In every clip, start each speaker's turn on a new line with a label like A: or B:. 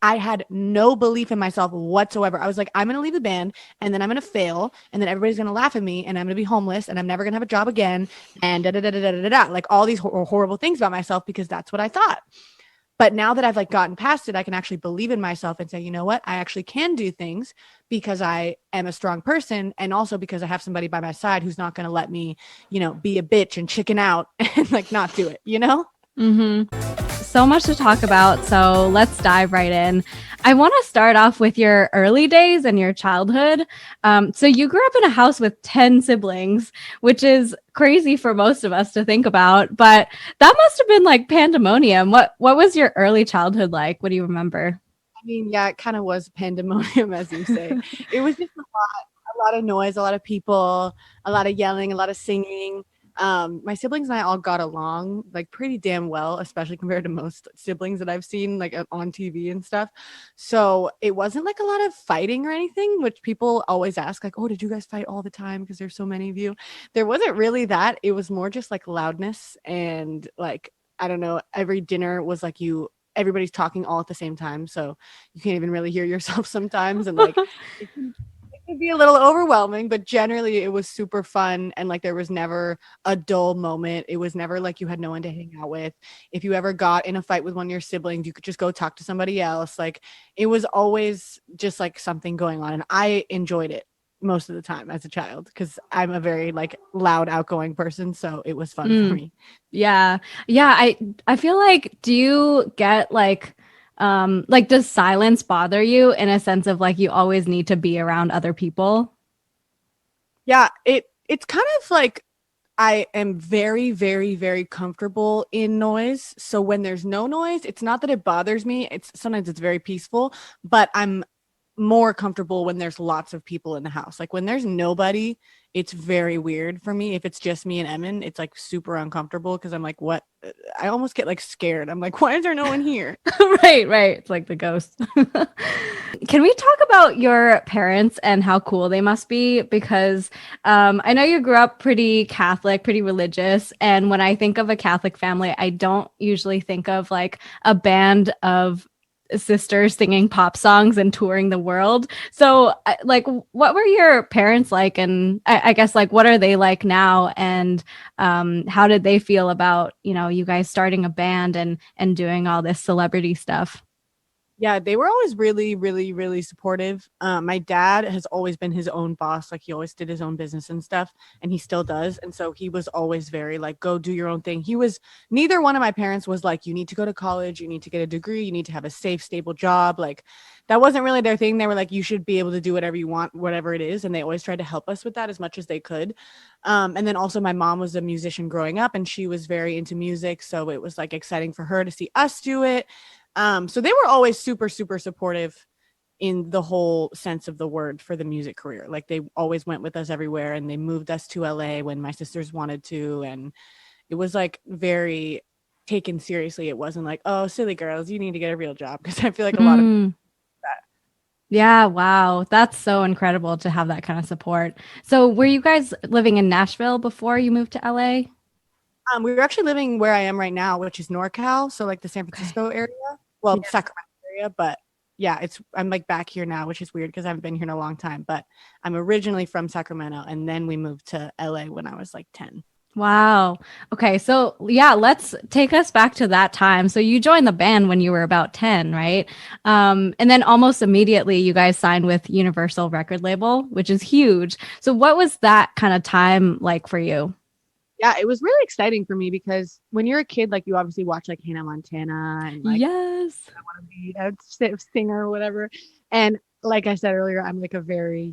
A: I had no belief in myself whatsoever. I was like, I'm going to leave the band and then I'm going to fail and then everybody's going to laugh at me and I'm going to be homeless and I'm never going to have a job again and da da da da da da da, like all these horrible things about myself because that's what I thought. But now that I've like gotten past it, I can actually believe in myself and say, you know what, I actually can do things because I am a strong person. And also because I have somebody by my side who's not going to let me, be a bitch and chicken out and like not do it,
B: So much to talk about. So let's dive right in. I want to start off with your early days and your childhood. So you grew up in a house with 10 siblings, which is crazy for most of us to think about, but that must have been like pandemonium. What was your early childhood like? What do you remember?
A: I mean, yeah, it kind of was pandemonium, as you say. It was just a lot of noise, a lot of people, a lot of yelling, a lot of singing. My siblings and I all got along like pretty damn well, especially compared to most siblings that I've seen like on TV and stuff. So it wasn't like a lot of fighting or anything, which people always ask, like, oh, did you guys fight all the time? Because there's so many of you. There wasn't really that. It was more just like loudness and like, I don't know, every dinner was like everybody's talking all at the same time. So you can't even really hear yourself sometimes. And like, it could be a little overwhelming, but generally it was super fun. And like, there was never a dull moment. It was never like you had no one to hang out with. If you ever got in a fight with one of your siblings, you could just go talk to somebody else. Like it was always just like something going on. And I enjoyed it most of the time as a child because I'm a very like loud, outgoing person. So it was fun for me.
B: Yeah. Yeah. I feel like, do you get like does silence bother you in a sense of like you always need to be around other people?
A: Yeah, it's kind of like I am very, very, very comfortable in noise. So when there's no noise, it's not that it bothers me. It's sometimes it's very peaceful, but I'm more comfortable when there's lots of people in the house. Like when there's nobody, it's very weird for me. If it's just me and Emmyn, it's like super uncomfortable because I'm like, what? I almost get like scared. I'm like, why is there no one here?
B: Right. It's like the ghost. Can we talk about your parents and how cool they must be? Because I know you grew up pretty Catholic, pretty religious. And when I think of a Catholic family, I don't usually think of like a band of sisters singing pop songs and touring the world. So, like, what were your parents like? And I guess, like, what are they like now? And how did they feel about, you guys starting a band and doing all this celebrity stuff?
A: Yeah, they were always really, really, really supportive. My dad has always been his own boss. Like he always did his own business and stuff, and he still does. And so he was always very like, go do your own thing. Neither one of my parents was like, you need to go to college, you need to get a degree, you need to have a safe, stable job. Like that wasn't really their thing. They were like, you should be able to do whatever you want, whatever it is. And they always tried to help us with that as much as they could. And then also my mom was a musician growing up and she was very into music. So it was like exciting for her to see us do it. So they were always super, super supportive in the whole sense of the word for the music career. Like they always went with us everywhere and they moved us to LA when my sisters wanted to. And it was like very taken seriously. It wasn't like, oh, silly girls, you need to get a real job. Because I feel like a lot of
B: Mm, yeah, wow. That's so incredible to have that kind of support. So, were you guys living in Nashville before you moved to LA?
A: we were actually living where I am right now, which is NorCal. So like the San
B: Okay.
A: Francisco area, well,
B: Yeah.
A: Sacramento area, but yeah, I'm like back here now, which is weird because I haven't been here in a long time, but I'm originally from Sacramento and then we moved to LA when I was like 10.
B: Wow. Okay. So, yeah, let's take us back to that time. So, you joined the band when you were about 10, right? And then almost immediately, you guys signed with Universal Record Label, which is huge. So, what was that kind of time like for you?
A: Yeah, it was really exciting for me because when you're a kid, like you obviously watch like Hannah Montana and like
B: Yes.
A: I want to be a singer or whatever. And like I said earlier, I'm like a very,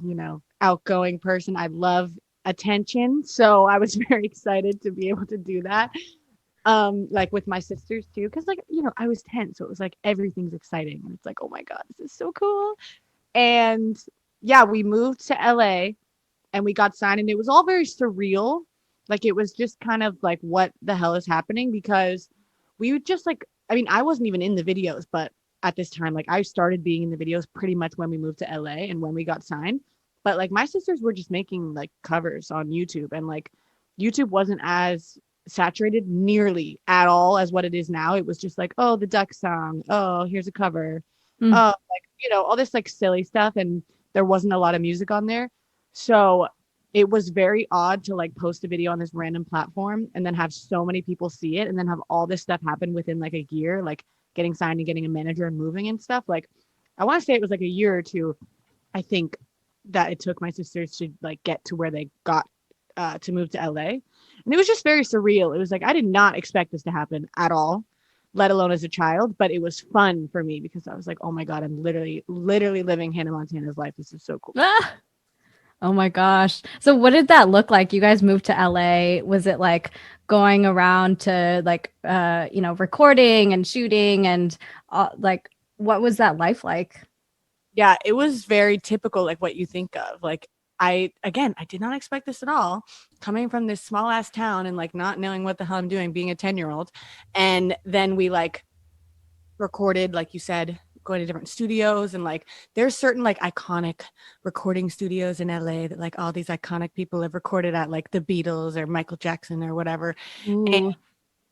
A: outgoing person. I love attention. So I was very excited to be able to do that. Like with my sisters too, because like, I was 10. So it was like everything's exciting. And it's like, oh my God, this is so cool. And yeah, we moved to LA and we got signed and it was all very surreal. Like it was just kind of like what the hell is happening because we would just like I mean, I wasn't even in the videos, but at this time, like I started being in the videos pretty much when we moved to LA and when we got signed. But like my sisters were just making like covers on YouTube and like YouTube wasn't as saturated nearly at all as what it is now. It was just like, oh, the duck song. Oh, here's a cover.
B: Mm.
A: like, all this like silly stuff, and there wasn't a lot of music on there. So it was very odd to like post a video on this random platform and then have so many people see it and then have all this stuff happen within like a year, like getting signed and getting a manager and moving and stuff. Like I want to say it was like a year or two, I think, that it took my sisters to like get to where they got to move to LA. And it was just very surreal. It was like I did not expect this to happen at all, let alone as a child, but it was fun for me because I was like, oh my God, I'm literally living Hannah Montana's life. This is so cool.
B: Ah! Oh my gosh. So what did that look like? You guys moved to LA. Was it like going around to like recording and shooting and like what was that life like?
A: Yeah, it was very typical, like what you think of. Like I did not expect this at all. Coming from this small ass town and like not knowing what the hell I'm doing, being a 10-year-old. And then we like recorded, like you said, going to different studios, and like there's certain like iconic recording studios in LA that like all these iconic people have recorded at, like the Beatles or Michael Jackson or whatever. And
B: Ooh,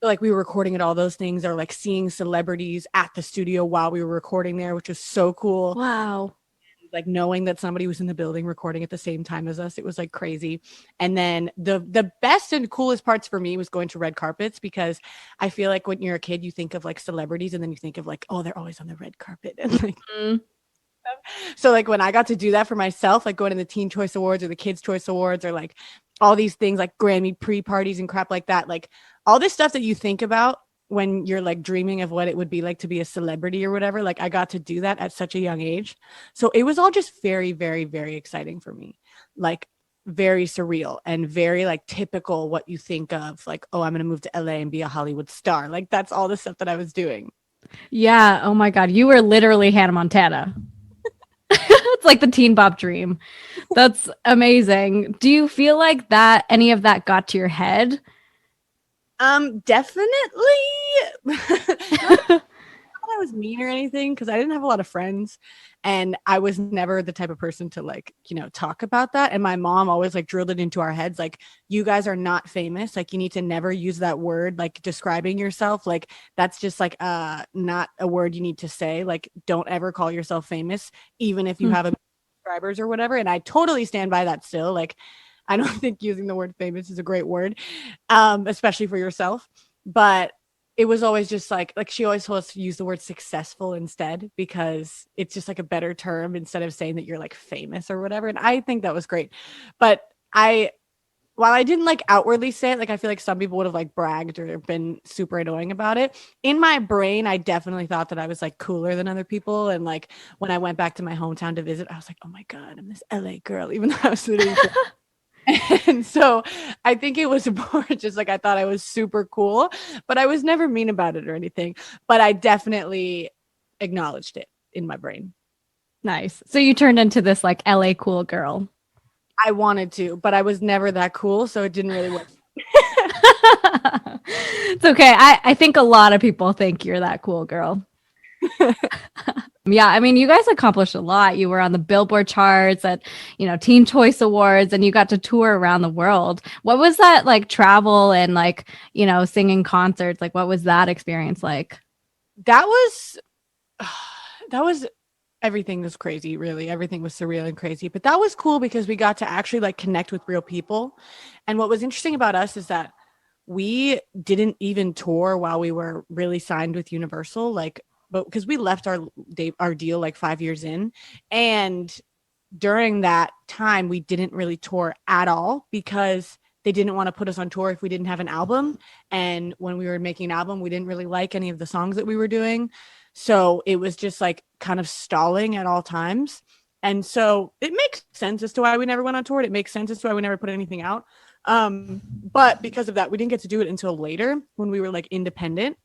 A: like we were recording at all those things, or like seeing celebrities at the studio while we were recording there, which was so cool.
B: wow.
A: Like knowing that somebody was in the building recording at the same time as us, it was like crazy. And then the best and coolest parts for me was going to red carpets, because I feel like when you're a kid you think of like celebrities and then you think of like, oh, they're always on the red carpet and like
B: Mm.
A: so like when I got to do that for myself, like going to the Teen Choice Awards or the Kids Choice Awards or like all these things like Grammy pre-parties and crap like that, like all this stuff that you think about when you're like dreaming of what it would be like to be a celebrity or whatever, like I got to do that at such a young age. So it was all just very, very, very exciting for me. Like very surreal and very like typical what you think of, like, oh, I'm going to move to LA and be a Hollywood star. Like that's all the stuff that I was doing.
B: Yeah. Oh my God. You were literally Hannah Montana. It's like the Teen Bob dream. That's amazing. Do you feel like that any of that got to your head?
A: Definitely. Not I was mean or anything, because I didn't have a lot of friends and I was never the type of person to like, talk about that. And my mom always like drilled it into our heads, like, you guys are not famous. Like you need to never use that word, like describing yourself. Like that's just like not a word you need to say. Like don't ever call yourself famous, even if you
B: Hmm.
A: have a subscribers or whatever. And I totally stand by that still. Like I don't think using the word famous is a great word, especially for yourself. But it was always just like she always told us to use the word successful instead, because it's just like a better term instead of saying that you're like famous or whatever. And I think that was great. But while I didn't like outwardly say it, like I feel like some people would have like bragged or been super annoying about it. In my brain, I definitely thought that I was like cooler than other people. And like when I went back to my hometown to visit, I was like, oh my God, I'm this LA girl, even though I was literally and so I think it was more just like I thought I was super cool, but I was never mean about it or anything. But I definitely acknowledged it in my brain.
B: Nice. So you turned into this like LA cool girl.
A: I wanted to, but I was never that cool, so it didn't really work.
B: It's okay. I think a lot of people think you're that cool girl. Yeah, I mean, you guys accomplished a lot. You were on the Billboard charts at, Teen Choice Awards, and you got to tour around the world. What was that like travel and like, singing concerts? Like, what was that experience like?
A: That was that was everything was crazy, really. Everything was surreal and crazy, but that was cool because we got to actually like connect with real people. And what was interesting about us is that we didn't even tour while we were really signed with Universal, like, but because we left our deal like 5 years in, and during that time we didn't really tour at all because they didn't want to put us on tour if we didn't have an album. And when we were making an album, we didn't really like any of the songs that we were doing. So it was just like kind of stalling at all times. And so it makes sense as to why we never went on tour. It makes sense as to why we never put anything out. But because of that, we didn't get to do it until later when we were like independent.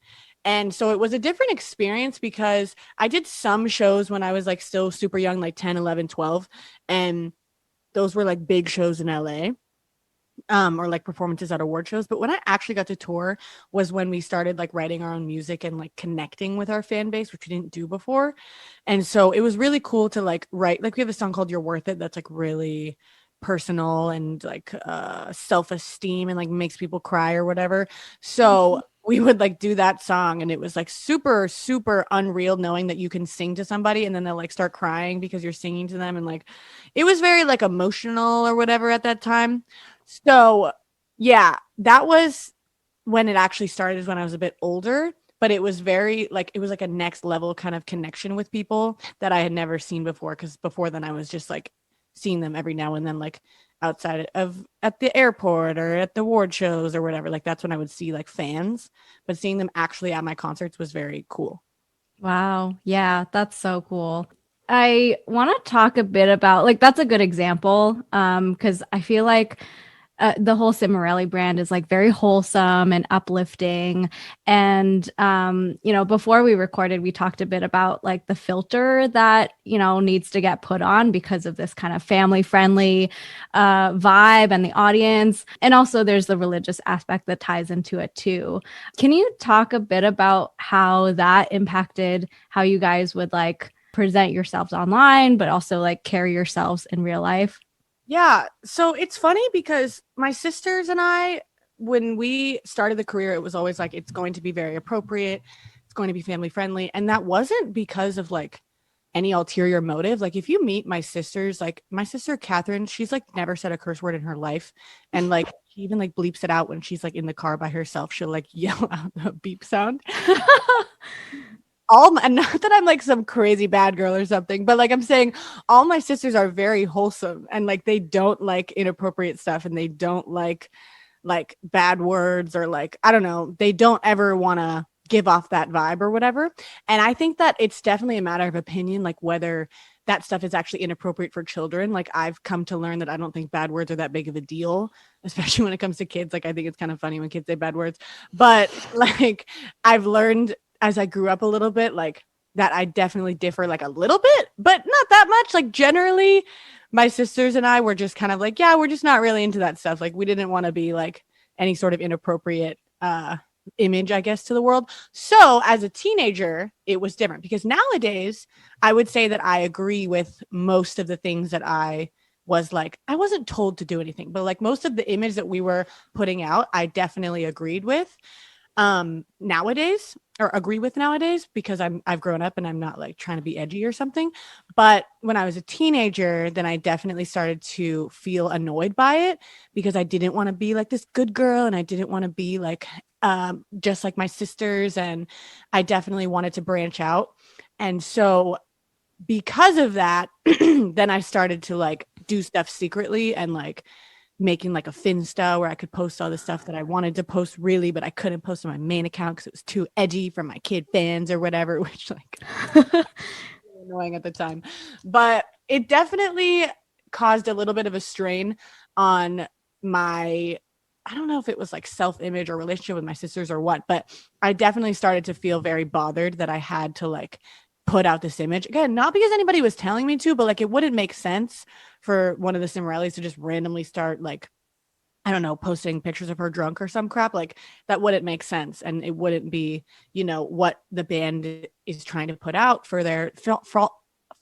A: And so it was a different experience because I did some shows when I was like still super young, like 10, 11, 12. And those were like big shows in LA, or like performances at award shows. But when I actually got to tour was when we started like writing our own music and like connecting with our fan base, which we didn't do before. And so it was really cool to like write, like we have a song called You're Worth It that's like really personal and like self-esteem and like makes people cry or whatever. So we would like do that song, and it was like super, super unreal knowing that you can sing to somebody and then they'll like start crying because you're singing to them. And like, it was very like emotional or whatever at that time. So yeah, that was when it actually started, is when I was a bit older, but it was very like, it was like a next level kind of connection with people that I had never seen before. Cause before then I was just like seeing them every now and then, like outside of at the airport or at the award shows or whatever. Like that's when I would see like fans, but seeing them actually at my concerts was very cool.
B: Wow. Yeah, that's so cool. I want to talk a bit about like that's a good example because I feel like the whole Cimorelli brand is like very wholesome and uplifting. And before we recorded, we talked a bit about like the filter that needs to get put on because of this kind of family friendly vibe and the audience. And also, there's the religious aspect that ties into it too. Can you talk a bit about how that impacted how you guys would like present yourselves online, but also like carry yourselves in real life?
A: Yeah. So it's funny because my sisters and I, when we started the career, it was always like, it's going to be very appropriate. It's going to be family friendly. And that wasn't because of like any ulterior motive. Like if you meet my sisters, like my sister Catherine, she's like never said a curse word in her life. And like she even like bleeps it out when she's like in the car by herself. She'll like yell out the beep sound. And not that I'm like some crazy bad girl or something, but like I'm saying, all my sisters are very wholesome and like they don't like inappropriate stuff and they don't like bad words or like I don't know, they don't ever want to give off that vibe or whatever. And I think that it's definitely a matter of opinion, like whether that stuff is actually inappropriate for children. Like I've come to learn that I don't think bad words are that big of a deal, especially when it comes to kids. Like I think it's kind of funny when kids say bad words, but like I've learned as I grew up a little bit, like that I definitely differ like a little bit, but not that much. Like generally, my sisters and I were just kind of like, yeah, we're just not really into that stuff. Like we didn't want to be like any sort of inappropriate image, I guess, to the world. So as a teenager, it was different because nowadays I would say that I agree with most of the things that I was like, I wasn't told to do anything, but like most of the image that we were putting out, I definitely agreed with nowadays, or agree with nowadays, because I've grown up and I'm not like trying to be edgy or something. But when I was a teenager, then I definitely started to feel annoyed by it because I didn't want to be like this good girl and I didn't want to be like just like my sisters, and I definitely wanted to branch out. And so because of that, then I started to like do stuff secretly and like making like a Finsta where I could post all the stuff that I wanted to post really, but I couldn't post on my main account because it was too edgy for my kid fans or whatever, which like annoying at the time. But it definitely caused a little bit of a strain on my, I don't know if it was like self-image or relationship with my sisters or what, but I definitely started to feel very bothered that I had to like put out this image again, not because anybody was telling me to, but like it wouldn't make sense for one of the Cimorellis to just randomly start like, I don't know, posting pictures of her drunk or some crap. Like that wouldn't make sense. And it wouldn't be, what the band is trying to put out for their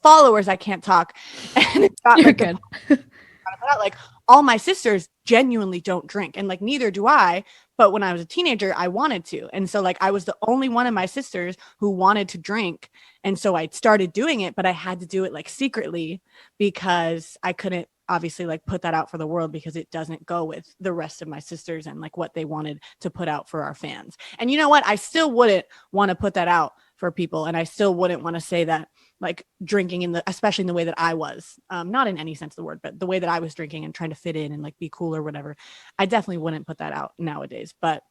A: followers. I can't talk. And it's not
B: You're
A: like
B: good.
A: like all my sisters genuinely don't drink and like neither do I, but when I was a teenager I wanted to, and so like I was the only one of my sisters who wanted to drink, and so I started doing it, but I had to do it like secretly because I couldn't obviously like put that out for the world because it doesn't go with the rest of my sisters and like what they wanted to put out for our fans. And you know what, I still wouldn't want to put that out for people, and I still wouldn't want to say that like drinking especially in the way that I was, not in any sense of the word, but the way that I was drinking and trying to fit in and like be cool or whatever, I definitely wouldn't put that out nowadays. But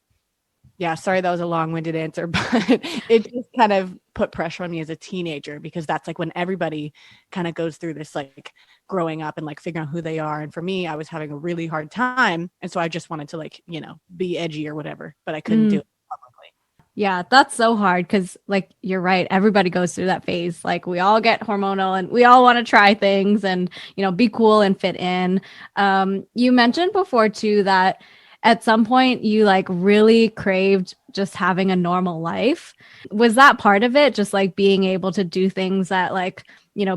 A: yeah, sorry, that was a long-winded answer, but it just kind of put pressure on me as a teenager because that's like when everybody kind of goes through this like growing up and like figuring out who they are. And for me, I was having a really hard time. And so I just wanted to like, be edgy or whatever, but I couldn't do it publicly.
B: Yeah, that's so hard because, like, you're right. Everybody goes through that phase. Like, we all get hormonal and we all want to try things and, be cool and fit in. You mentioned before, too, that at some point you like really craved just having a normal life. Was that part of it? Just like being able to do things that, like,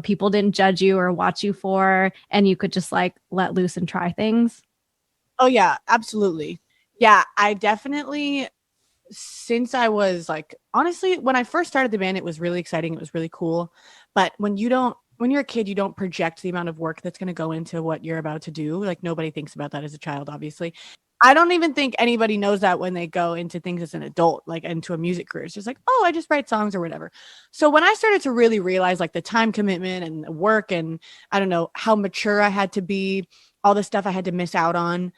B: people didn't judge you or watch you for, and you could just like let loose and try things?
A: Oh, yeah, absolutely. Yeah, I definitely since I was like, honestly, when I first started the band, it was really exciting. It was really cool. But when you're a kid, you don't project the amount of work that's going to go into what you're about to do. Like nobody thinks about that as a child, obviously. I don't even think anybody knows that when they go into things as an adult, like into a music career. It's just like, oh, I just write songs or whatever. So when I started to really realize like the time commitment and the work and I don't know how mature I had to be, all the stuff I had to miss out on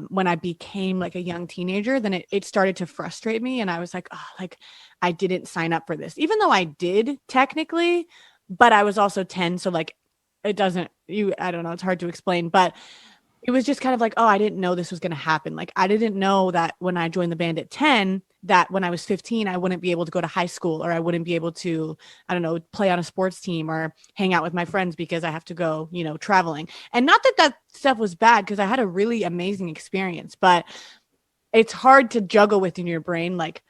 A: when I became like a young teenager, then it started to frustrate me. And I was like, oh, like I didn't sign up for this, even though I did technically, but I was also 10. So like it doesn't, I don't know, it's hard to explain, but it was just kind of like, oh, I didn't know this was going to happen. Like, I didn't know that when I joined the band at 10, that when I was 15, I wouldn't be able to go to high school or I wouldn't be able to, I don't know, play on a sports team or hang out with my friends because I have to go, traveling. And not that that stuff was bad because I had a really amazing experience, but it's hard to juggle with in your brain. Like,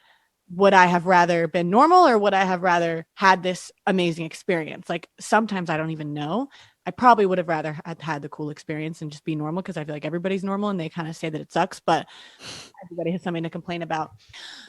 A: would I have rather been normal or would I have rather had this amazing experience? Like sometimes I don't even know. I probably would have rather had the cool experience and just be normal because I feel like everybody's normal and they kind of say that it sucks, but everybody has something to complain about.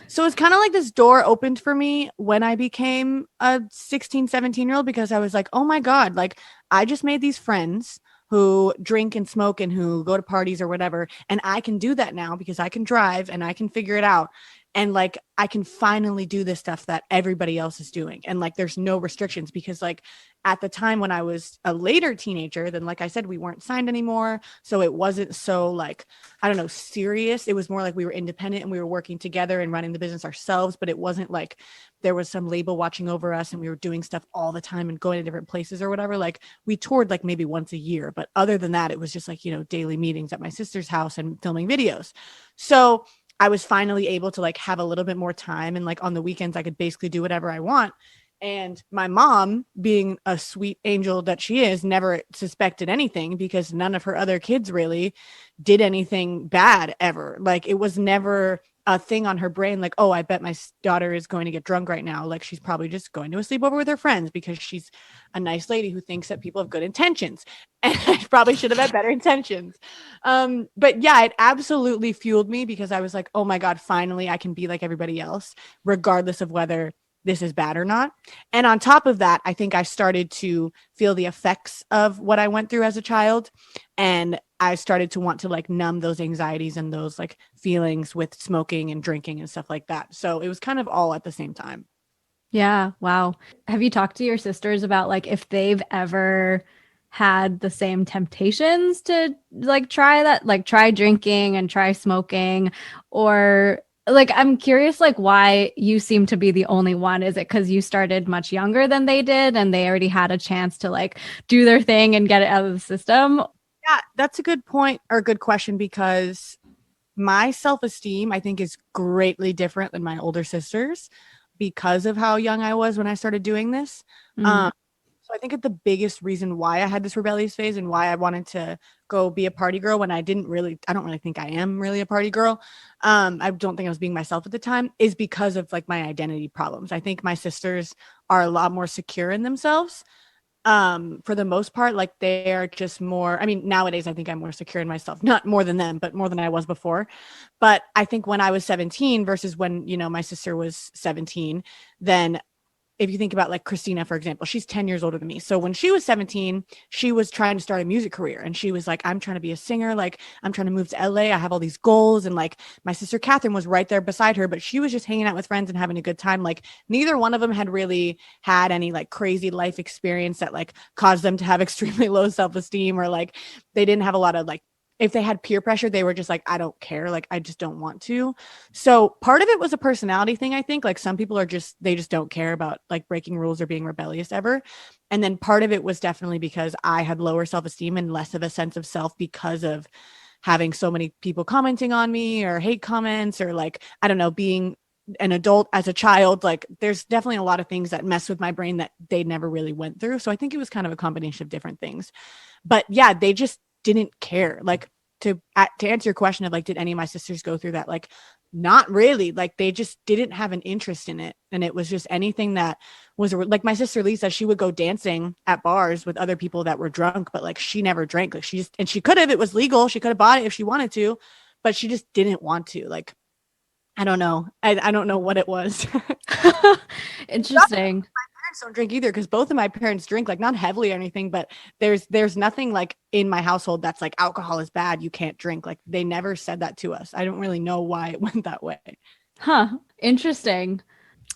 A: So it's kind of like this door opened for me when I became a 16, 17-year-old because I was like, oh my God, like I just made these friends who drink and smoke and who go to parties or whatever. And I can do that now because I can drive and I can figure it out. And like I can finally do this stuff that everybody else is doing. And like there's no restrictions because like at the time when I was a later teenager, then like I said, we weren't signed anymore. So it wasn't so like, I don't know, serious. It was more like we were independent and we were working together and running the business ourselves. But it wasn't like there was some label watching over us and we were doing stuff all the time and going to different places or whatever. Like we toured like maybe once a year. But other than that, it was just like, daily meetings at my sister's house and filming videos. So I was finally able to like have a little bit more time and like on the weekends I could basically do whatever I want. And my mom, being a sweet angel that she is, never suspected anything because none of her other kids really did anything bad ever. Like it was never a thing on her brain like, oh, I bet my daughter is going to get drunk right now. Like she's probably just going to a sleepover with her friends because she's a nice lady who thinks that people have good intentions. And I probably should have had better intentions. But yeah, it absolutely fueled me because I was like, oh my God, finally I can be like everybody else, regardless of whether this is bad or not. And on top of that, I think I started to feel the effects of what I went through as a child. And I started to want to like numb those anxieties and those like feelings with smoking and drinking and stuff like that. So it was kind of all at the same time.
B: Yeah, wow. Have you talked to your sisters about like if they've ever had the same temptations to like try that, like try drinking and try smoking, or like I'm curious like why you seem to be the only one. Is it because you started much younger than they did and they already had a chance to like do their thing and get it out of the system?
A: Yeah, that's a good point or a good question because my self-esteem, I think, is greatly different than my older sisters because of how young I was when I started doing this.
B: Mm.
A: So I think the biggest reason why I had this rebellious phase and why I wanted to go be a party girl when I don't really think I am really a party girl. I don't think I was being myself at the time is because of like my identity problems. I think my sisters are a lot more secure in themselves for the most part. Like they're just more, I mean, nowadays I think I'm more secure in myself, not more than them, but more than I was before. But I think when I was 17 versus when my sister was 17, then if you think about like Christina, for example, she's 10 years older than me. So when she was 17, she was trying to start a music career and she was like, I'm trying to be a singer. Like I'm trying to move to LA. I have all these goals. And like my sister Catherine was right there beside her, but she was just hanging out with friends and having a good time. Like neither one of them had really had any like crazy life experience that like caused them to have extremely low self-esteem or like they didn't have a lot of like if they had peer pressure, they were just like, I don't care. Like, I just don't want to. So part of it was a personality thing, I think. Like some people they just don't care about like breaking rules or being rebellious ever. And then part of it was definitely because I had lower self-esteem and less of a sense of self because of having so many people commenting on me or hate comments or like, I don't know, being an adult as a child. Like there's definitely a lot of things that mess with my brain that they never really went through. So I think it was kind of a combination of different things. But yeah, they just didn't care. Like to answer your question of like, did any of my sisters go through that? Like, not really. Like they just didn't have an interest in it. And it was just anything that was like my sister Lisa, she would go dancing at bars with other people that were drunk, but like she never drank. Like and she could have, it was legal. She could have bought it if she wanted to, but she just didn't want to. Like, I don't know. I don't know what it was.
B: Interesting.
A: Parents don't drink either because both of my parents drink, like not heavily or anything, but there's nothing like in my household that's like alcohol is bad, you can't drink. Like they never said that to us. I don't really know why it went that way.
B: Huh. Interesting.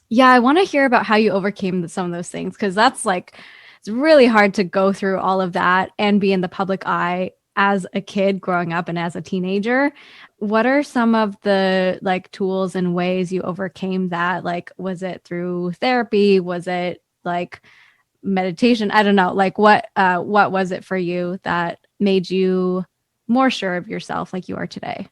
B: Yeah, I want to hear about how you overcame some of those things because that's like, it's really hard to go through all of that and be in the public eye as a kid growing up and as a teenager. What are some of the like tools and ways you overcame that? Like, was it through therapy? Was it like meditation? I don't know. Like, what was it for you that made you more sure of yourself like you are today?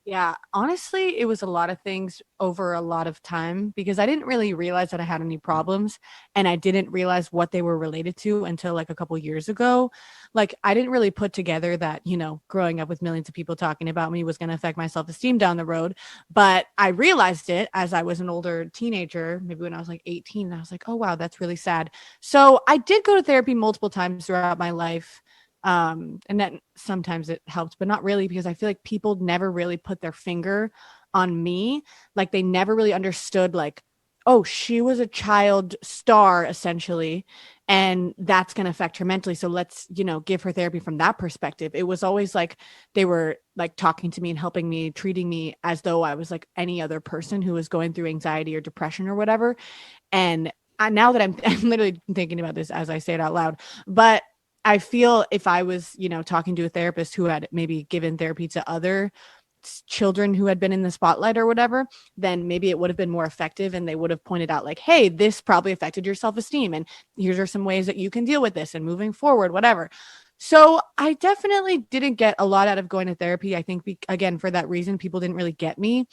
A: Yeah, honestly, it was a lot of things over a lot of time because I didn't really realize that I had any problems and I didn't realize what they were related to until like a couple years ago. Like I didn't really put together that, growing up with millions of people talking about me was going to affect my self-esteem down the road, but I realized it as I was an older teenager, maybe when I was like 18, and I was like, "Oh wow, that's really sad." So, I did go to therapy multiple times throughout my life. And then sometimes it helped, but not really because I feel like people never really put their finger on me. Like they never really understood, like, oh, she was a child star essentially, and that's going to affect her mentally. So let's, give her therapy from that perspective. It was always like they were like talking to me and helping me, treating me as though I was like any other person who was going through anxiety or depression or whatever. And now that I'm literally thinking about this as I say it out loud, but I feel if I was, talking to a therapist who had maybe given therapy to other children who had been in the spotlight or whatever, then maybe it would have been more effective and they would have pointed out like, hey, this probably affected your self-esteem. And here's are some ways that you can deal with this and moving forward, whatever. So I definitely didn't get a lot out of going to therapy. I think, again, for that reason, people didn't really get me.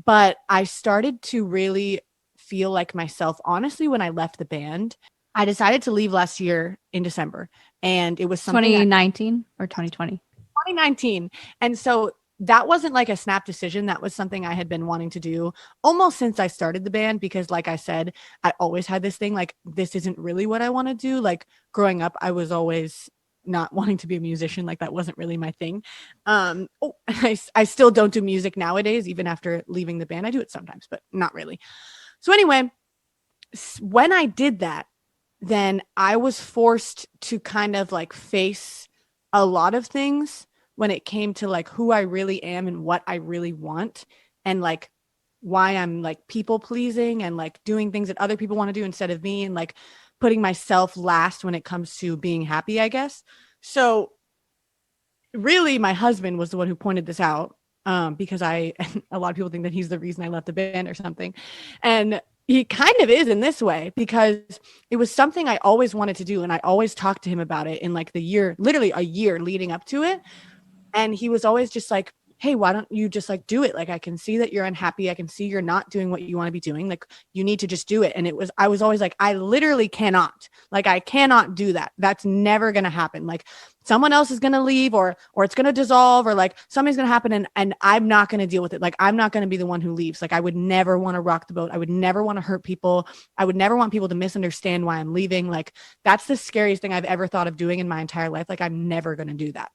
A: But I started to really feel like myself, honestly, when I left the band. I decided to leave last year in December, and it was something
B: 2019 or 2020?
A: 2019. And so that wasn't like a snap decision. That was something I had been wanting to do almost since I started the band, because like I said, I always had this thing like, this isn't really what I want to do. Like growing up, I was always not wanting to be a musician. Like that wasn't really my thing. I still don't do music nowadays, even after leaving the band. I do it sometimes, but not really. So anyway, when I did that, then I was forced to kind of like face a lot of things when it came to like who I really am and what I really want, and like why I'm like people pleasing and like doing things that other people want to do instead of me, and like putting myself last when it comes to being happy, I guess. So really my husband was the one who pointed this out, because I a lot of people think that he's the reason I left the band or something. And he kind of is in this way, because it was something I always wanted to do. And I always talked to him about it in like the year, literally a year leading up to it. And he was always just like, hey, why don't you just like do it? Like, I can see that you're unhappy. I can see you're not doing what you want to be doing. Like, you need to just do it. And I was always like, I literally cannot, like, I cannot do that. That's never going to happen. Like someone else is going to leave, or it's going to dissolve, or like something's going to happen. And I'm not going to deal with it. Like, I'm not going to be the one who leaves. Like, I would never want to rock the boat. I would never want to hurt people. I would never want people to misunderstand why I'm leaving. Like, that's the scariest thing I've ever thought of doing in my entire life. Like, I'm never going to do that.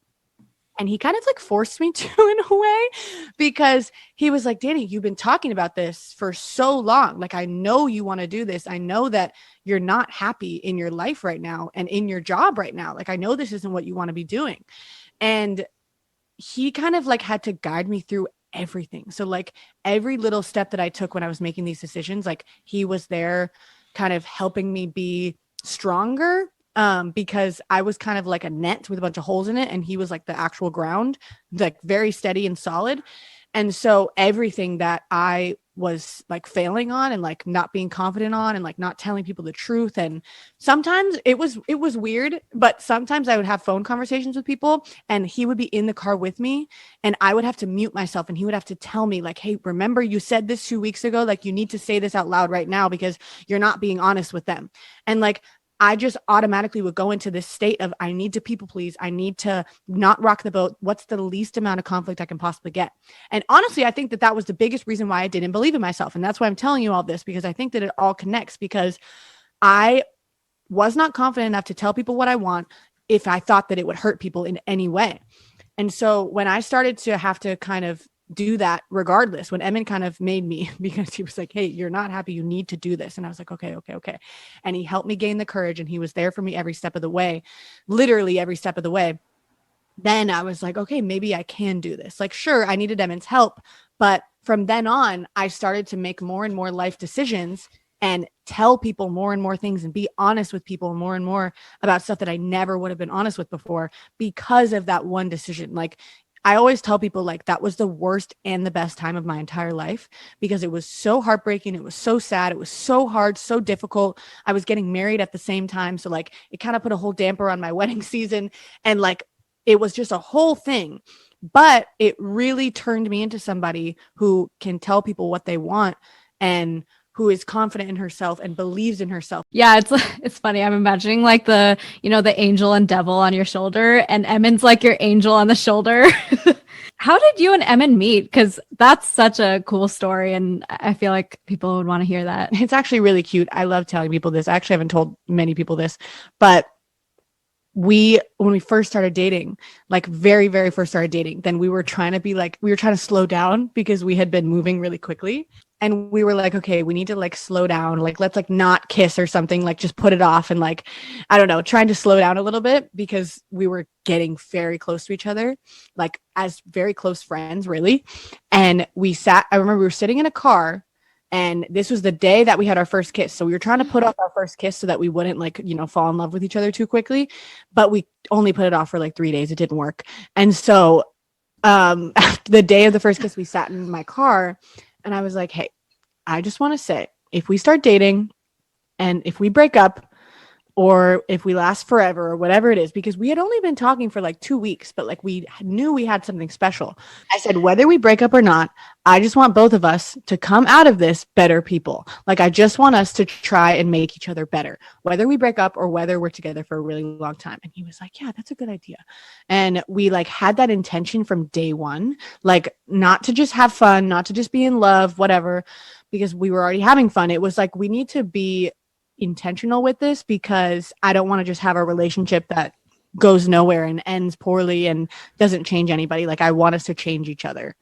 A: And he kind of like forced me to in a way, because he was like, Dani, you've been talking about this for so long. Like, I know you want to do this. I know that you're not happy in your life right now and in your job right now. Like, I know this isn't what you want to be doing. And he kind of like had to guide me through everything. So like every little step that I took when I was making these decisions, like he was there kind of helping me be stronger, because I was kind of like a net with a bunch of holes in it, and he was like the actual ground, like very steady and solid. And so everything that I was like failing on and like not being confident on and like not telling people the truth, and sometimes it was weird, but sometimes I would have phone conversations with people and he would be in the car with me, and I would have to mute myself, and he would have to tell me like, hey, remember you said this 2 weeks ago, like you need to say this out loud right now because you're not being honest with them. And like I just automatically would go into this state of, I need to people please. I need to not rock the boat. What's the least amount of conflict I can possibly get? And honestly, I think that that was the biggest reason why I didn't believe in myself. And that's why I'm telling you all this, because I think that it all connects, because I was not confident enough to tell people what I want if I thought that it would hurt people in any way. And so when I started to have to kind of do that regardless. When Emmyn kind of made me, because he was like, hey, you're not happy, you need to do this. And I was like, okay. And he helped me gain the courage, and he was there for me every step of the way, literally every step of the way. Then I was like, okay, maybe I can do this. Like, sure, I needed Emmyn's help, but from then on, I started to make more and more life decisions and tell people more and more things and be honest with people more and more about stuff that I never would have been honest with before because of that one decision. Like, I always tell people, like, that was the worst and the best time of my entire life because it was so heartbreaking. It was so sad. It was so hard, so difficult. I was getting married at the same time. So, like, it kind of put a whole damper on my wedding season. And, like, it was just a whole thing. But it really turned me into somebody who can tell people what they want and who is confident in herself and believes in herself.
B: Yeah, it's funny. I'm imagining like the, the angel and devil on your shoulder, and Emmyn's like your angel on the shoulder. How did you and Emmyn meet? Because that's such a cool story, and I feel like people would want to hear that.
A: It's actually really cute. I love telling people this. I actually haven't told many people this, but when we first started dating, like very, very first started dating, then we were trying to slow down because we had been moving really quickly. And we were like, okay, we need to like slow down. Like, let's like not kiss or something, like just put it off. And like, I don't know, trying to slow down a little bit because we were getting very close to each other, like as very close friends, really. And I remember we were sitting in a car, and this was the day that we had our first kiss. So we were trying to put off our first kiss so that we wouldn't like, fall in love with each other too quickly. But we only put it off for like 3 days. It didn't work. And so the day of the first kiss, we sat in my car and I was like, hey, I just want to say, if we start dating and if we break up, or if we last forever or whatever it is, because we had only been talking for like 2 weeks, but like we knew we had something special. I said, whether we break up or not, I just want both of us to come out of this better people. Like, I just want us to try and make each other better, whether we break up or whether we're together for a really long time. And he was like, yeah, that's a good idea. And we like had that intention from day one, like not to just have fun, not to just be in love, whatever, because we were already having fun. It was like, we need to be intentional with this because I don't want to just have a relationship that goes nowhere and ends poorly and doesn't change anybody. Like, I want us to change each other.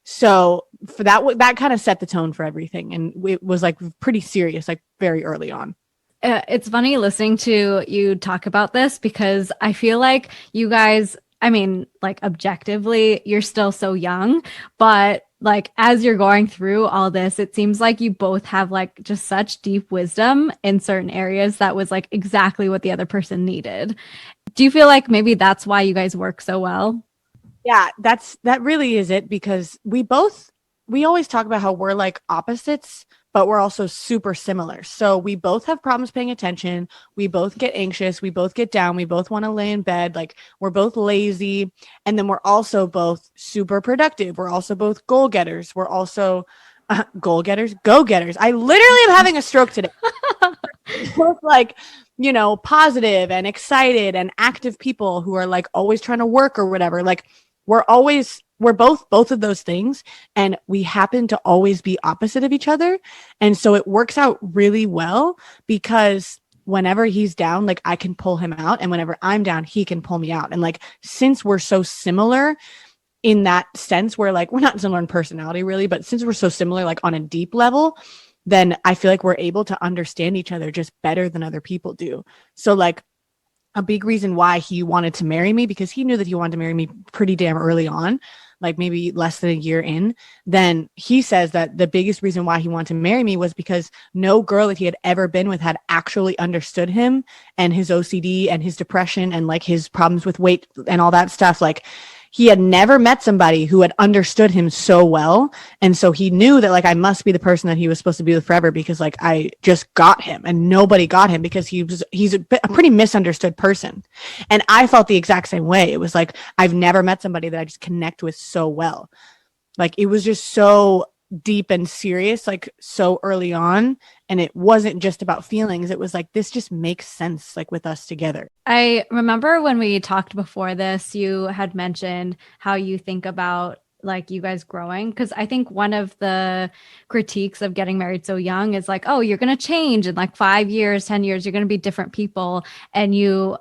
A: So for that kind of set the tone for everything. And it was like pretty serious, like very early on.
B: It's funny listening to you talk about this because I feel like you guys, I mean, like objectively, you're still so young, but like as you're going through all this, it seems like you both have like just such deep wisdom in certain areas that was like exactly what the other person needed. Do you feel like maybe that's why you guys work so well?
A: Yeah, that really is it, because we always talk about how we're like opposites, but we're also super similar. So we both have problems paying attention. We both get anxious. We both get down. We both want to lay in bed. Like, we're both lazy. And then we're also both super productive. We're also both goal getters. We're also goal getters, go getters. I literally am having a stroke today. Both like, positive and excited and active people who are like always trying to work or whatever. Like, we're both of those things, and we happen to always be opposite of each other. And so it works out really well because whenever he's down, like, I can pull him out, and whenever I'm down, he can pull me out. And like, since we're so similar in that sense, where like we're not similar in personality really, but since we're so similar like on a deep level, then I feel like we're able to understand each other just better than other people do. So like, a big reason why he wanted to marry me, because he knew that he wanted to marry me pretty damn early on, like maybe less than a year in. Then he says that the biggest reason why he wanted to marry me was because no girl that he had ever been with had actually understood him and his OCD and his depression and like his problems with weight and all that stuff. Like, he had never met somebody who had understood him so well. And so he knew that like, I must be the person that he was supposed to be with forever, because like I just got him and nobody got him, because he's a pretty misunderstood person. And I felt the exact same way. It was like, I've never met somebody that I just connect with so well. Like, it was just so deep and serious, like so early on. And it wasn't just about feelings. It was like, this just makes sense, like with us together.
B: I remember when we talked before this, you had mentioned how you think about like you guys growing. Cause I think one of the critiques of getting married so young is like, oh, you're going to change in like 5 years, 10 years, you're going to be different people, and you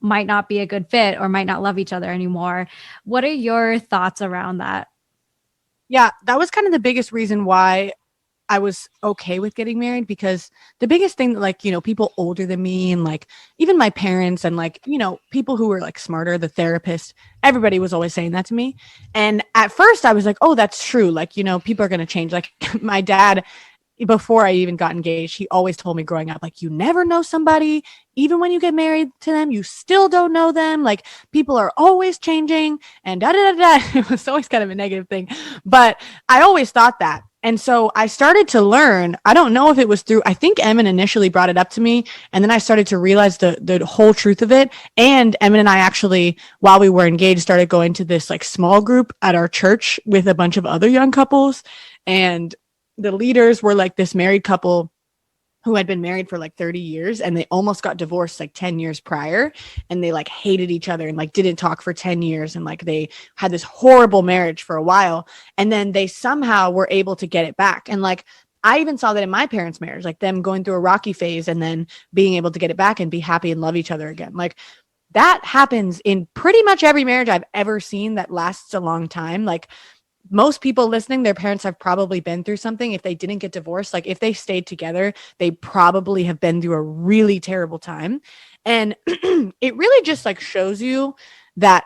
B: might not be a good fit or might not love each other anymore. What are your thoughts around that?
A: Yeah, that was kind of the biggest reason why I was okay with getting married, because the biggest thing that, like, people older than me and like even my parents and like, people who were like smarter, the therapist, everybody was always saying that to me. And at first I was like, oh, that's true. Like, people are going to change. Like my dad, before I even got engaged, he always told me growing up, like, you never know somebody. Even when you get married to them, you still don't know them. Like, people are always changing and da da da da. It was always kind of a negative thing. But I always thought that. And so I started to learn. I don't know if it was through, I think Emmyn initially brought it up to me. And then I started to realize the whole truth of it. And Emmyn and I actually, while we were engaged, started going to this like small group at our church with a bunch of other young couples. And the leaders were like this married couple who had been married for like 30 years, and they almost got divorced like 10 years prior, and they like hated each other and like didn't talk for 10 years, and like they had this horrible marriage for a while, and then they somehow were able to get it back. And like I even saw that in my parents' marriage, like them going through a rocky phase and then being able to get it back and be happy and love each other again. Like that happens in pretty much every marriage I've ever seen that lasts a long time. Like most people listening, their parents have probably been through something. If they didn't get divorced, like if they stayed together, they probably have been through a really terrible time. And it really just like shows you that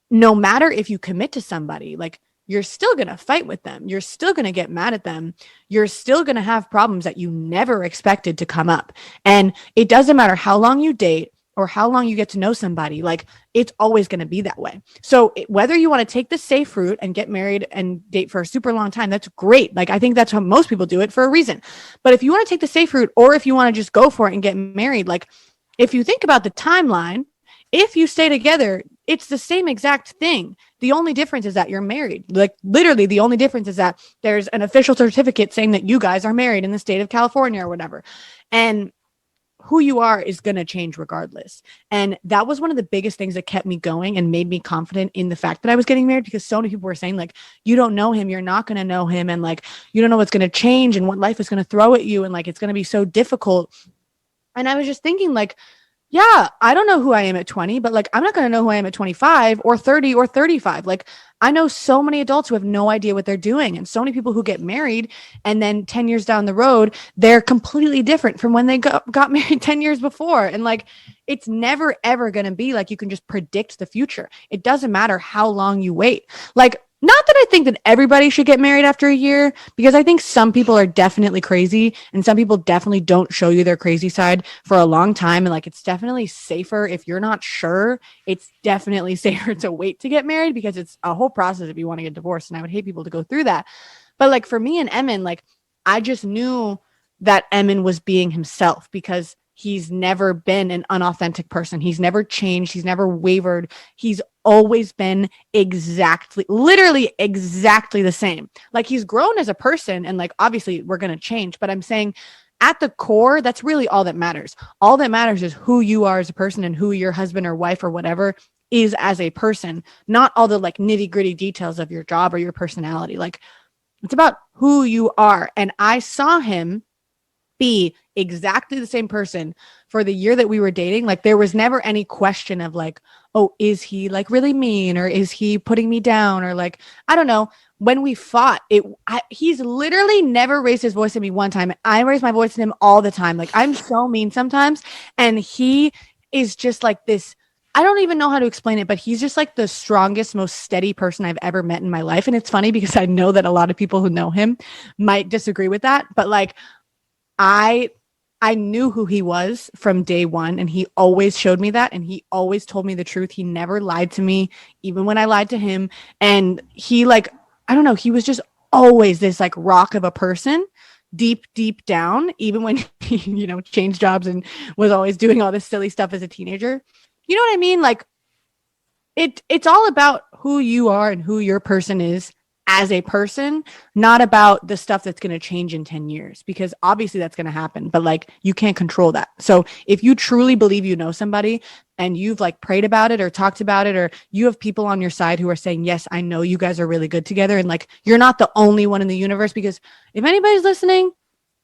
A: no matter if you commit to somebody, like you're still going to fight with them. You're still going to get mad at them. You're still going to have problems that you never expected to come up. And it doesn't matter how long you date or how long you get to know somebody, like it's always going to be that way. So whether you want to take the safe route and get married and date for a super long time, that's great. Like I think that's how most people do it for a reason. But if you want to take the safe route, or if you want to just go for it and get married, like if you think about the timeline, if you stay together, it's the same exact thing. The only difference is that you're married. Like literally the only difference is that there's an official certificate saying that you guys are married in the state of California or whatever. And who you are is going to change regardless. And that was one of the biggest things that kept me going and made me confident in the fact that I was getting married, because so many people were saying like, you don't know him, you're not going to know him. And like, you don't know what's going to change and what life is going to throw at you. And like, it's going to be so difficult. And I was just thinking like, yeah, I don't know who I am at 20, but like, I'm not going to know who I am at 25 or 30 or 35. Like, I know so many adults who have no idea what they're doing, and so many people who get married and then 10 years down the road, they're completely different from when they got married 10 years before. And like, it's never, ever going to be like you can just predict the future. It doesn't matter how long you wait. Like, not that I think that everybody should get married after a year, because I think some people are definitely crazy and some people definitely don't show you their crazy side for a long time. And like, it's definitely safer if you're not sure. It's definitely safer to wait to get married, because it's a whole process if you want to get divorced. And I would hate people to go through that. But like for me and Emmyn, like I just knew that Emmyn was being himself, because he's never been an unauthentic person. He's never changed. He's never wavered. He's always been literally exactly the same. Like he's grown as a person, and like, obviously we're going to change, but I'm saying at the core, that's really all that matters. All that matters is who you are as a person and who your husband or wife or whatever is as a person, not all the like nitty gritty details of your job or your personality. Like it's about who you are. And I saw him be exactly the same person for the year that we were dating. Like there was never any question of like, oh, is he like really mean, or is he putting me down, or like, I don't know. When we fought, he's literally never raised his voice at me one time. I raise my voice at him all the time. Like I'm so mean sometimes, and he is just like this. I don't even know how to explain it, but he's just like the strongest, most steady person I've ever met in my life. And it's funny because I know that a lot of people who know him might disagree with that, but like I knew who he was from day one, and he always showed me that, and he always told me the truth. He never lied to me, even when I lied to him. And he like, I don't know, he was just always this like rock of a person, deep down, even when he, changed jobs and was always doing all this silly stuff as a teenager. You know what I mean? Like it's all about who you are and who your person is as a person, not about the stuff that's going to change in 10 years, because obviously that's going to happen, but like you can't control that. So if you truly believe you know somebody and you've like prayed about it or talked about it, or you have people on your side who are saying, yes, I know you guys are really good together, and like you're not the only one in the universe, because if anybody's listening,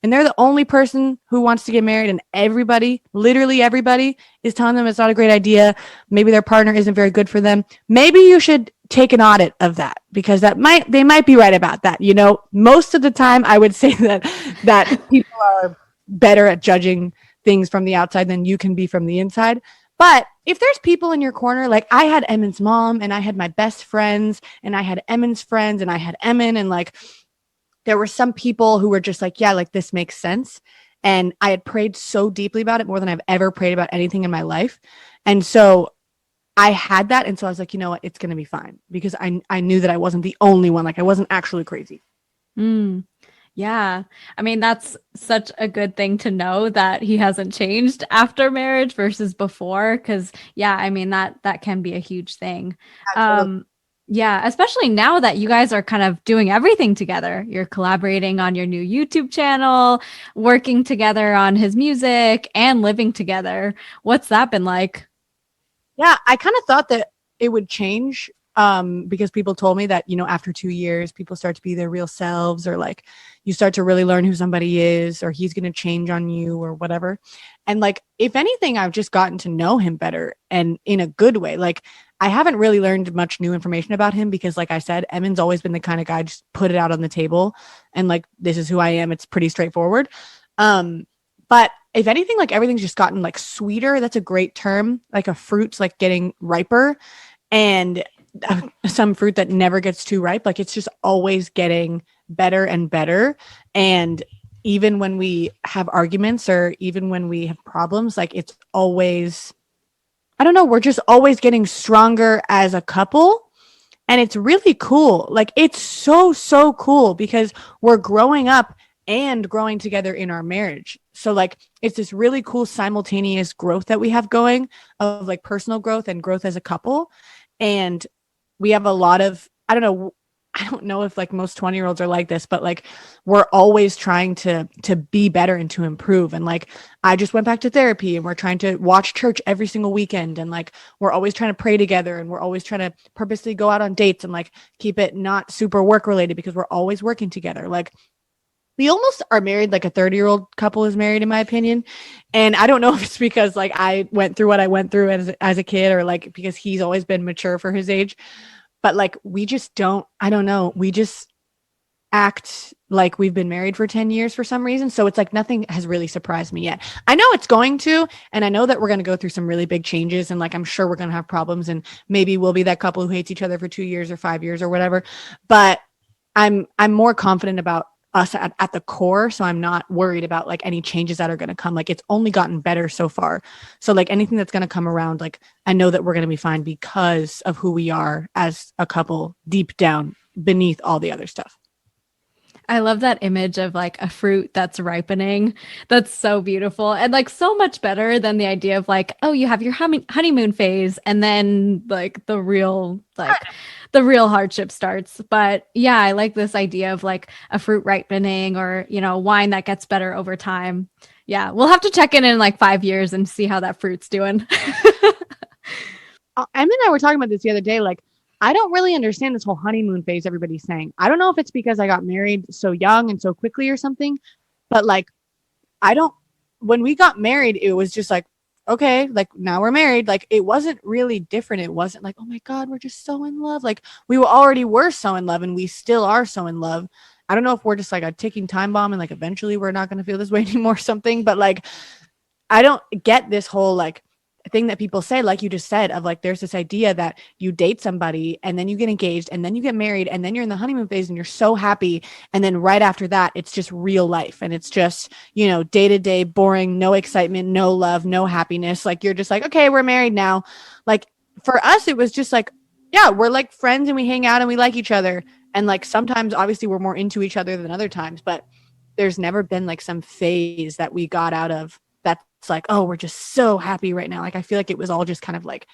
A: and they're the only person who wants to get married, and everybody, literally everybody, is telling them it's not a great idea. Maybe their partner isn't very good for them. Maybe you should take an audit of that, because they might be right about that. You know, most of the time I would say that people are better at judging things from the outside than you can be from the inside. But if there's people in your corner, like I had Emmyn's mom, and I had my best friends, and I had Emmyn's friends, and I had Emmyn, and like there were some people who were just like, yeah, like this makes sense. And I had prayed so deeply about it, more than I've ever prayed about anything in my life. And so I had that. And so I was like, you know what? It's going to be fine, because I knew that I wasn't the only one. Like I wasn't actually crazy.
B: Mm. Yeah. I mean, that's such a good thing to know that he hasn't changed after marriage versus before. Cause yeah, I mean, that can be a huge thing.
A: Absolutely.
B: Yeah, especially now that you guys are kind of doing everything together. You're collaborating on your new YouTube channel, working together on his music, and living together. What's that been like?
A: Yeah, I kind of thought that it would change, because people told me that, you know, after 2 years, people start to be their real selves, or like you start to really learn who somebody is, or he's going to change on you or whatever. And like, if anything, I've just gotten to know him better, and in a good way. Like, I haven't really learned much new information about him, because, like I said, Emmyn's always been the kind of guy, just put it out on the table and like, this is who I am. It's pretty straightforward. But if anything, like everything's just gotten like sweeter. That's a great term. Like a fruit's like getting riper, and some fruit that never gets too ripe. Like it's just always getting better and better. And even when we have arguments, or even when we have problems, like it's always, I don't know, we're just always getting stronger as a couple. And it's really cool. Like it's so, so cool, because we're growing up and growing together in our marriage. So like it's this really cool simultaneous growth that we have going, of like personal growth and growth as a couple. And we have a lot of, I don't know if like most 20-year-olds are like this, but like we're always trying to be better and to improve. And like I just went back to therapy, and we're trying to watch church every single weekend, and like we're always trying to pray together, and we're always trying to purposely go out on dates, and like keep it not super work related, because we're always working together. Like we almost are married like a 30-year-old couple is married, in my opinion. And I don't know if it's because like I went through what I went through as a kid, or like because he's always been mature for his age. But like we just don't, I don't know, we just act like we've been married for 10 years for some reason. So it's like nothing has really surprised me yet. I know it's going to, and I know that we're going to go through some really big changes, and like I'm sure we're going to have problems, and maybe we'll be that couple who hates each other for 2 years or 5 years or whatever. But I'm more confident about us at the core, so I'm not worried about like any changes that are going to come. Like it's only gotten better so far. So like anything that's going to come around, like I know that we're going to be fine, because of who we are as a couple deep down beneath all the other stuff.
B: I love that image of like a fruit that's ripening. That's so beautiful, and like so much better than the idea of like, oh, you have your honeymoon phase, and then like the real hardship starts. But yeah, I like this idea of like a fruit ripening, or, you know, wine that gets better over time. Yeah, we'll have to check in like 5 years and see how that fruit's doing.
A: Em and I were talking about this the other day. Like, I don't really understand this whole honeymoon phase everybody's saying. I don't know if it's because I got married so young and so quickly or something, but like, I don't, when we got married, it was just like, okay, like now we're married. Like, it wasn't really different. It wasn't like, oh my God, we're just so in love. Like, we were so in love, and we still are so in love. I don't know if we're just like a ticking time bomb, and like eventually we're not going to feel this way anymore or something, but like, I don't get this whole like thing that people say, like you just said, of like there's this idea that you date somebody, and then you get engaged, and then you get married, and then you're in the honeymoon phase, and you're so happy, and then right after that it's just real life, and it's just, you know, day to day boring, no excitement, no love, no happiness. Like you're just like, okay, we're married now. Like for us it was just like, yeah, we're like friends, and we hang out, and we like each other, and like sometimes obviously we're more into each other than other times, but there's never been like some phase that we got out of that's like, oh, we're just so happy right now. Like I feel like it was all just kind of like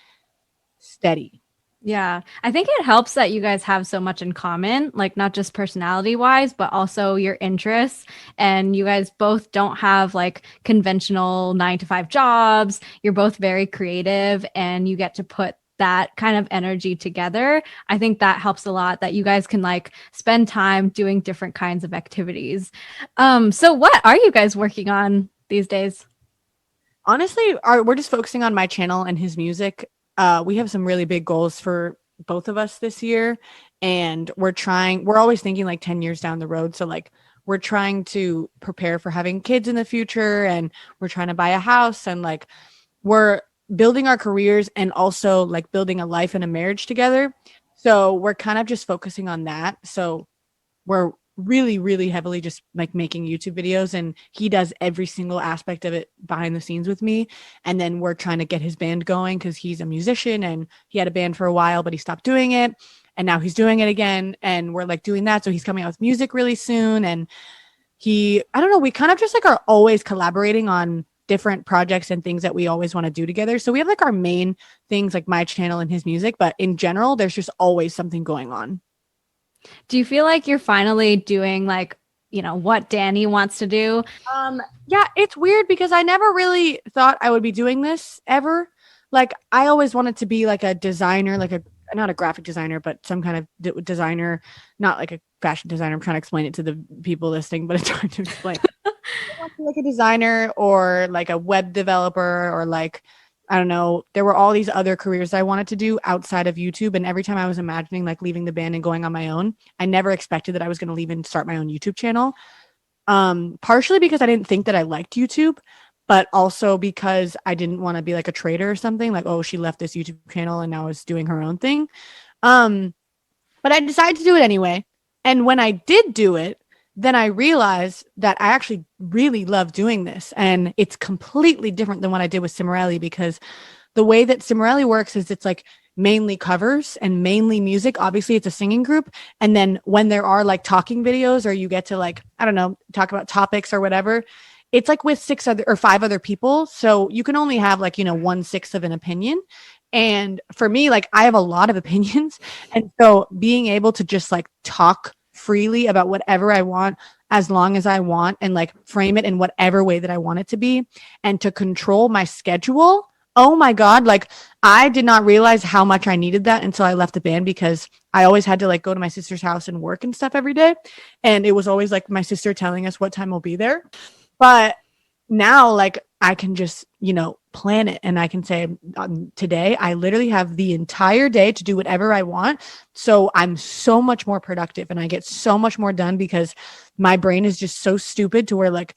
A: steady.
B: Yeah, I think it helps that you guys have so much in common, like not just personality wise, but also your interests. And you guys both don't have like conventional 9 to 5 jobs. You're both very creative, and you get to put that kind of energy together, I think that helps a lot, that you guys can like spend time doing different kinds of activities. So what are you guys working on these days?
A: Honestly, we're just focusing on my channel and his music. We have some really big goals for both of us this year, and we're always thinking like 10 years down the road. So like we're trying to prepare for having kids in the future, and we're trying to buy a house, and like we're building our careers and also like building a life and a marriage together. So we're kind of just focusing on that. So we're really, really heavily just like making YouTube videos, and he does every single aspect of it behind the scenes with me. And then we're trying to get his band going because he's a musician and he had a band for a while, but he stopped doing it. And now he's doing it again. And we're like doing that. So he's coming out with music really soon. And I don't know, we kind of just like are always collaborating on different projects and things that we always want to do together. So we have like our main things like my channel and his music, but in general, there's just always something going on.
B: Do you feel like you're finally doing like, what Dani wants to do?
A: Yeah, it's weird because I never really thought I would be doing this ever. Like I always wanted to be like a designer, like a not a graphic designer, but some kind of designer, not like a fashion designer. I'm trying to explain it to the people listening, but it's hard to explain. I want to be like a designer or like a web developer or like I don't know. There were all these other careers I wanted to do outside of YouTube. And every time I was imagining like leaving the band and going on my own, I never expected that I was going to leave and start my own YouTube channel. Partially because I didn't think that I liked YouTube, but also because I didn't want to be like a traitor or something like, oh, she left this YouTube channel and now is doing her own thing. Um, but I decided to do it anyway. And when I did do it, then I realized that I actually really love doing this. And it's completely different than what I did with Cimorelli because the way that Cimorelli works is it's like mainly covers and mainly music. Obviously, it's a singing group. And then when there are like talking videos or you get to like, I don't know, talk about topics or whatever, it's like with 5 other people. So you can only have like, 1/6 of an opinion. And for me, like I have a lot of opinions. And so being able to just like talk freely about whatever I want as long as I want and like frame it in whatever way that I want it to be and to control my schedule. Oh my God. Like I did not realize how much I needed that until I left the band because I always had to like go to my sister's house and work and stuff every day. And it was always like my sister telling us what time we'll be there. But now like I can just, plan it and I can say today I literally have the entire day to do whatever I want. So I'm so much more productive and I get so much more done because my brain is just so stupid to where like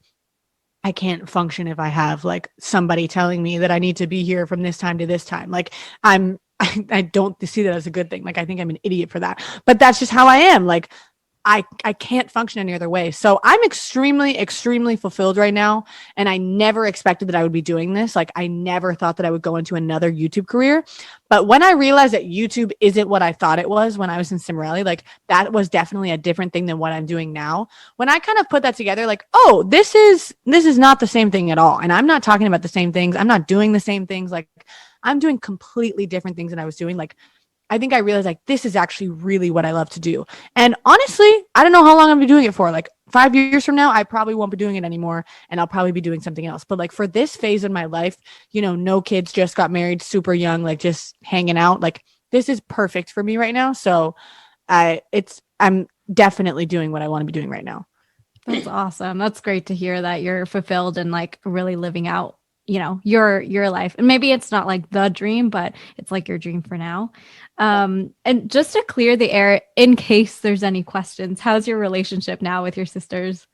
A: I can't function if I have like somebody telling me that I need to be here from this time to this time. Like I don't see that as a good thing. Like I think I'm an idiot for that. But that's just how I am. Like I can't function any other way. So I'm extremely, extremely fulfilled right now. And I never expected that I would be doing this. Like I never thought that I would go into another YouTube career. But when I realized that YouTube isn't what I thought it was when I was in Cimorelli, like that was definitely a different thing than what I'm doing now. When I kind of put that together, like, oh, this is not the same thing at all. And I'm not talking about the same things. I'm not doing the same things. Like I'm doing completely different things than I was doing. Like I think I realized like this is actually really what I love to do. And honestly, I don't know how long I'm gonna be doing it for. Like 5 years from now, I probably won't be doing it anymore and I'll probably be doing something else. But like for this phase in my life, no kids, just got married super young, like just hanging out. Like this is perfect for me right now. So I'm definitely doing what I want to be doing right now.
B: That's awesome. That's great to hear that you're fulfilled and like really living out, your life. And maybe it's not like the dream, but it's like your dream for now. And just to clear the air, in case there's any questions, how's your relationship now with your sisters?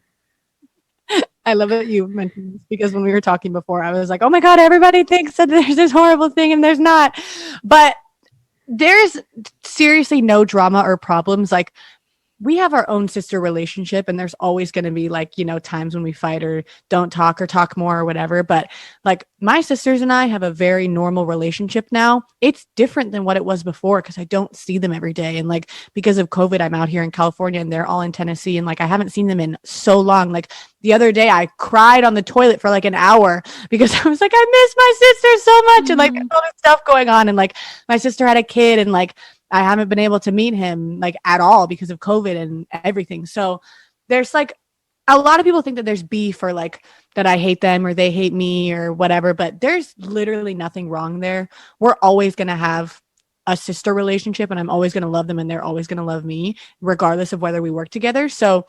A: I love that you mentioned this because when we were talking before, I was like, oh my God, everybody thinks that there's this horrible thing and there's not. But there's seriously no drama or problems. Like we have our own sister relationship and there's always going to be like, times when we fight or don't talk or talk more or whatever. But like my sisters and I have a very normal relationship now. It's different than what it was before because I don't see them every day. And like because of COVID, I'm out here in California and they're all in Tennessee. And like I haven't seen them in so long. Like the other day I cried on the toilet for like an hour because I was like, I miss my sister so much. And like all this stuff going on. And like my sister had a kid and like I haven't been able to meet him like at all because of COVID and everything. So there's like a lot of people think that there's beef or like that I hate them or they hate me or whatever, but there's literally nothing wrong there. We're always going to have a sister relationship, and I'm always going to love them and they're always going to love me regardless of whether we work together. So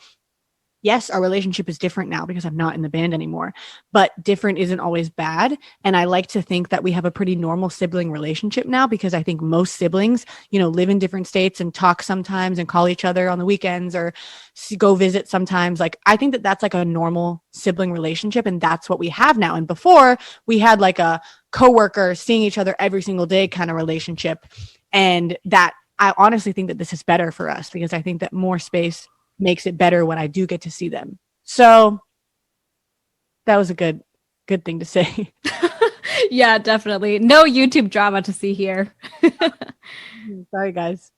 A: yes, our relationship is different now because I'm not in the band anymore, but different isn't always bad. And I like to think that we have a pretty normal sibling relationship now, because I think most siblings, live in different states and talk sometimes and call each other on the weekends or go visit sometimes. Like, I think that that's like a normal sibling relationship, and that's what we have now. And before, we had like a coworker seeing each other every single day kind of relationship. And that, I honestly think that this is better for us, because I think that more space makes it better when I do get to see them. So that was a good thing to say.
B: Yeah, definitely. No YouTube drama to see here.
A: Sorry, guys.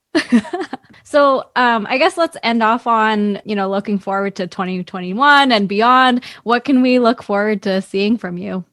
B: So I guess let's end off on, looking forward to 2021 and beyond. What can we look forward to seeing from you?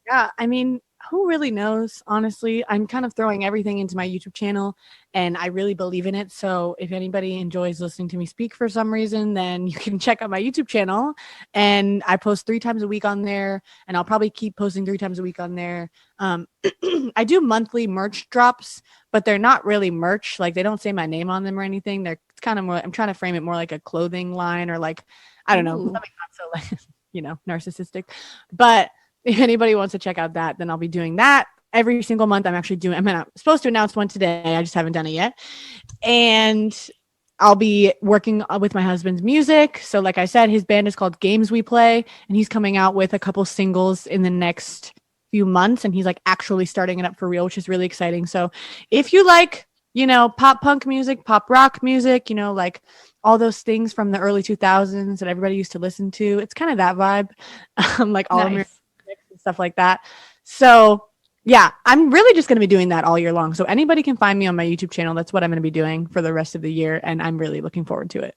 A: Yeah, I mean, who really knows? Honestly, I'm kind of throwing everything into my YouTube channel, and I really believe in it. So if anybody enjoys listening to me speak for some reason, then you can check out my YouTube channel. And I post 3 times a week on there, and I'll probably keep posting 3 times a week on there. I do monthly merch drops, but they're not really merch. Like, they don't say my name on them or anything. They're kind of more, I'm trying to frame it more like a clothing line, or like, I don't know,
B: Ooh.
A: something not so like, narcissistic. But if anybody wants to check out that, then I'll be doing that every single month. I'm supposed to announce one today. I just haven't done it yet. And I'll be working with my husband's music. So like I said, his band is called Games We Play, and he's coming out with a couple singles in the next few months, and he's like actually starting it up for real, which is really exciting. So if you like, pop punk music, pop rock music, like all those things from the early 2000s that everybody used to listen to, it's kind of that vibe. Like all American and stuff like that. So yeah, I'm really just going to be doing that all year long. So anybody can find me on my YouTube channel. That's what I'm going to be doing for the rest of the year, and I'm really looking forward to it.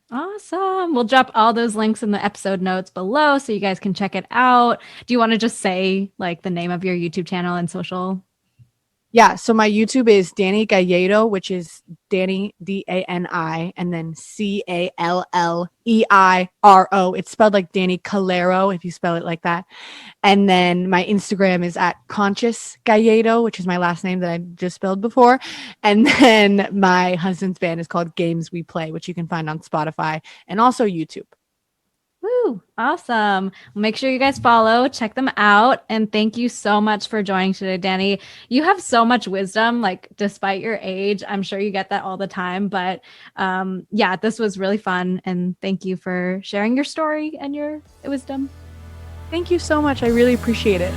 B: Awesome. We'll drop all those links in the episode notes below so you guys can check it out. Do you want to just say like the name of your YouTube channel and social?
A: Yeah, so my YouTube is Dani Calleiro, which is Dani, Dani, and then Calleiro. It's spelled like Dani Calleiro if you spell it like that. And then my Instagram is at Conscious Calleiro, which is my last name that I just spelled before. And then my husband's band is called Games We Play, which you can find on Spotify and also YouTube.
B: Woo, awesome. Make sure you guys follow, check them out. And thank you so much for joining today, Dani. You have so much wisdom, like despite your age. I'm sure you get that all the time. But yeah, this was really fun. And thank you for sharing your story and your wisdom.
A: Thank you so much. I really appreciate it.